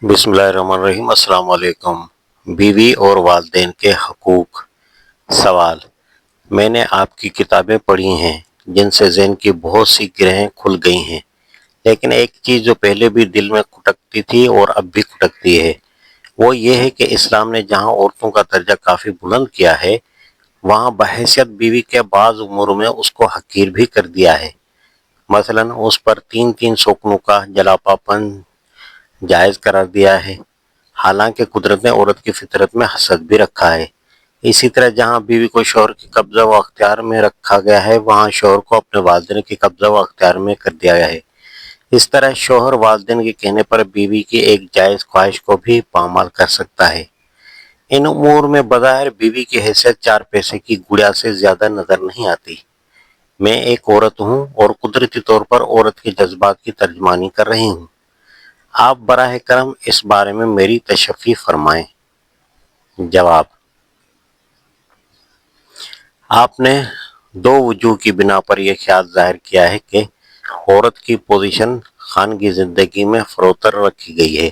بسم اللہ الرحمن الرحیم۔ السلام علیکم۔ بیوی اور والدین کے حقوق سوال۔ میں نے آپ کی کتابیں پڑھی ہیں جن سے ذہن کی بہت سی گرہیں کھل گئی ہیں، لیکن ایک چیز جو پہلے بھی دل میں کھٹکتی تھی اور اب بھی کھٹکتی ہے وہ یہ ہے کہ اسلام نے جہاں عورتوں کا درجہ کافی بلند کیا ہے، وہاں بحیثیت بیوی کے بعض امور میں اس کو حقیر بھی کر دیا ہے۔ مثلا اس پر تین سوکنوں کا جلاپاپن جائز قرار دیا ہے، حالانکہ قدرت نے عورت کی فطرت میں حسد بھی رکھا ہے۔ اسی طرح جہاں بیوی کو شوہر کے قبضہ و اختیار میں رکھا گیا ہے، وہاں شوہر کو اپنے والدین کے قبضہ و اختیار میں کر دیا گیا ہے۔ اس طرح شوہر والدین کے کہنے پر بیوی کی ایک جائز خواہش کو بھی پامال کر سکتا ہے۔ ان امور میں بظاہر بیوی کی حیثیت چار پیسے کی گڑیا سے زیادہ نظر نہیں آتی۔ میں ایک عورت ہوں اور قدرتی طور پر عورت کے جذبات کی ترجمانی کر رہی ہوں۔ آپ براہ کرم اس بارے میں میری تشفی فرمائیں۔ جواب: آپ نے دو وجوہ کی بنا پر یہ خیال ظاہر کیا ہے کہ عورت کی پوزیشن خانگی زندگی میں فروتر رکھی گئی ہے۔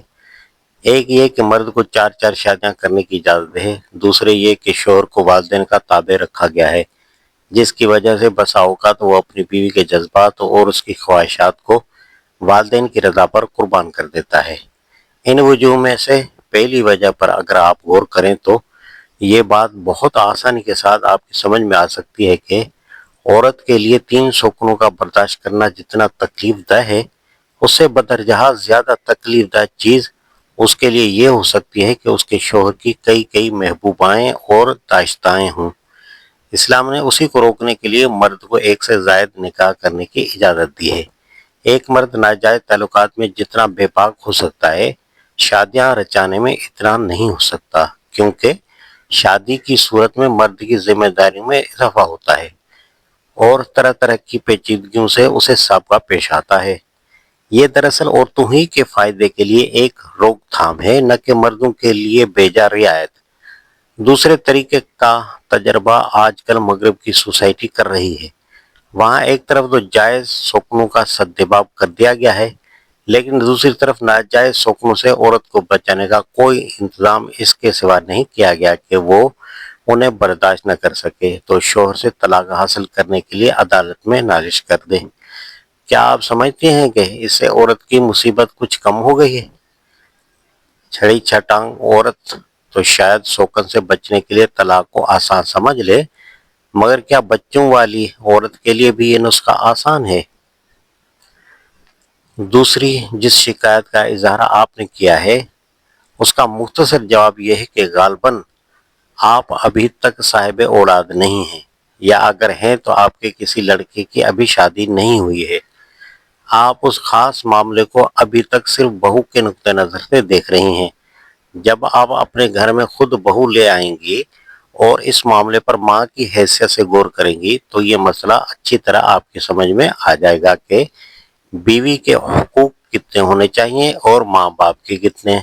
ایک یہ کہ مرد کو چار شادیاں کرنے کی اجازت ہے، دوسرے یہ کہ شوہر کو والدین کا تابع رکھا گیا ہے، جس کی وجہ سے بسا اوقات وہ اپنی بیوی کے جذبات اور اس کی خواہشات کو والدین کی رضا پر قربان کر دیتا ہے۔ ان وجوہ میں سے پہلی وجہ پر اگر آپ غور کریں تو یہ بات بہت آسانی کے ساتھ آپ کی سمجھ میں آ سکتی ہے کہ عورت کے لیے تین سوکنوں کا برداشت کرنا جتنا تکلیف دہ ہے، اس سے بدرجہ زیادہ تکلیف دہ چیز اس کے لیے یہ ہو سکتی ہے کہ اس کے شوہر کی کئی محبوبائیں اور داشتائیں ہوں۔ اسلام نے اسی کو روکنے کے لیے مرد کو ایک سے زائد نکاح کرنے کی اجازت دی ہے۔ ایک مرد ناجائز تعلقات میں جتنا بے باک ہو سکتا ہے، شادیاں رچانے میں اتنا نہیں ہو سکتا، کیونکہ شادی کی صورت میں مرد کی ذمہ داری میں اضافہ ہوتا ہے اور طرح کی پیچیدگیوں سے اسے سابقہ پیش آتا ہے۔ یہ دراصل عورتوں ہی کے فائدے کے لیے ایک روک تھام ہے، نہ کہ مردوں کے لیے بیجا رعایت۔ دوسرے طریقے کا تجربہ آج کل مغرب کی سوسائٹی کر رہی ہے۔ وہاں ایک طرف تو جائز سوکنوں کا سدباب کر دیا گیا ہے، لیکن دوسری طرف ناجائز سوکنوں سے عورت کو بچانے کا کوئی انتظام اس کے سوا نہیں کیا گیا کہ وہ انہیں برداشت نہ کر سکے تو شوہر سے طلاق حاصل کرنے کے لیے عدالت میں نازش کر دے۔ کیا آپ سمجھتے ہیں کہ اس سے عورت کی مصیبت کچھ کم ہو گئی ہے؟ چھڑی چھٹانگ عورت تو شاید سوکن سے بچنے کے لیے طلاق کو آسان سمجھ لے، مگر کیا بچوں والی عورت کے لیے بھی یہ نسخہ آسان ہے؟ دوسری جس شکایت کا اظہار آپ نے کیا ہے، اس کا مختصر جواب یہ ہے کہ غالباً آپ ابھی تک صاحب اولاد نہیں ہیں، یا اگر ہیں تو آپ کے کسی لڑکے کی ابھی شادی نہیں ہوئی ہے۔ آپ اس خاص معاملے کو ابھی تک صرف بہو کے نقطہ نظر سے دیکھ رہی ہیں۔ جب آپ اپنے گھر میں خود بہو لے آئیں گی اور اس معاملے پر ماں کی حیثیت سے غور کریں گی تو یہ مسئلہ اچھی طرح آپ کی سمجھ میں آ جائے گا کہ بیوی کے حقوق کتنے ہونے چاہیے اور ماں باپ کے کتنے،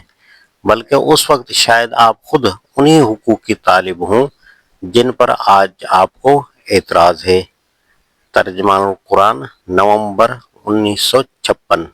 بلکہ اس وقت شاید آپ خود انہی حقوق کی طالب ہوں جن پر آج آپ کو اعتراض ہے۔ ترجمان القرآن، نومبر 1956۔